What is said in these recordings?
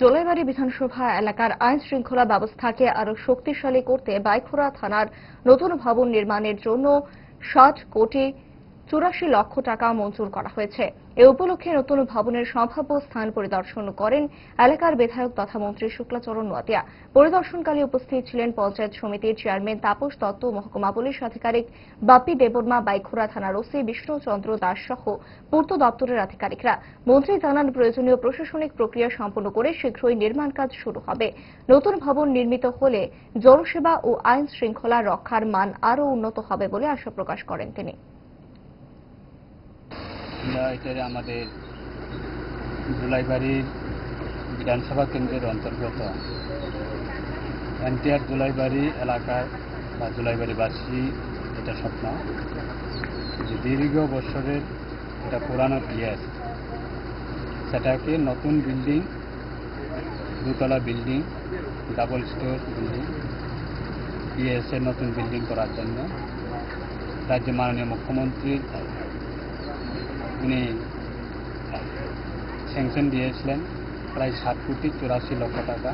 জোলাইবাড়ি বিধানসভা এলাকার আইন শৃঙ্খলা ব্যবস্থাকে আরো শক্তিশালী করতে বাইখোরা থানার নতুন ভবন নির্মাণের জন্য ৬০,৮৪,০০,০০০ টাকা মঞ্জুর করা হয়েছে। এ উপলক্ষে নতুন ভবনের সম্ভাব্য স্থান পরিদর্শন করেন এলাকার বিধায়ক তথা মন্ত্রী শুক্লাচরণ নোয়াতিয়া। পরিদর্শনকালে উপস্থিত ছিলেন পঞ্চায়েত সমিতির চেয়ারম্যান তাপস দত্ত, মহকুমা পুলিশ আধিকারিক বাপ্পি দেববর্মা, বাইখোরা থানার ওসি বিষ্ণুচন্দ্র দাস সহ পূর্ত দপ্তরের আধিকারিকরা। মন্ত্রী জানান, প্রয়োজনীয় প্রশাসনিক প্রক্রিয়া সম্পন্ন করে শীঘ্রই নির্মাণ কাজ শুরু হবে। নতুন ভবন নির্মিত হলে জনসেবা ও আইন শৃঙ্খলা রক্ষার মান আরও উন্নত হবে বলে আশা প্রকাশ করেন তিনি। আমাদের জোলাইবাড়ির বিধানসভা কেন্দ্রের অন্তর্গত এনটিআর জোলাইবাড়ি এলাকায় বা জোলাইবাড়িবাসী এটা স্বপ্ন যে দীর্ঘ বছরের এটা পুরানো পিএস, সেটাকে নতুন বিল্ডিং, দুতলা building, double store building, PS এর নতুন বিল্ডিং করার জন্য রাজ্যের মাননীয় মুখ্যমন্ত্রী উনি স্যাংশন দিয়েছিলেন প্রায় ৭,৮৪,০০,০০০ টাকা,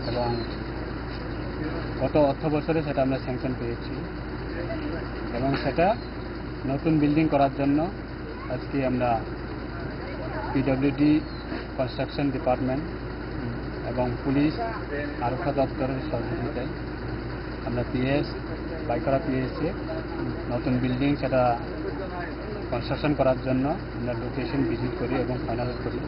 এবং গত অর্থ বছরে সেটা আমরা স্যাংশন পেয়েছি। এবং সেটা নতুন বিল্ডিং করার জন্য আজকে আমরা পিডব্লিউডি কনস্ট্রাকশন ডিপার্টমেন্ট এবং পুলিশ আরক্ষা দপ্তরের সহযোগিতায় আমরা বাইখোরা পিএসে নতুন বিল্ডিং সেটা কনস্ট্রাকশন করার জন্য আমরা লোকেশন ভিজিট করি এবং ফাইনাল করি।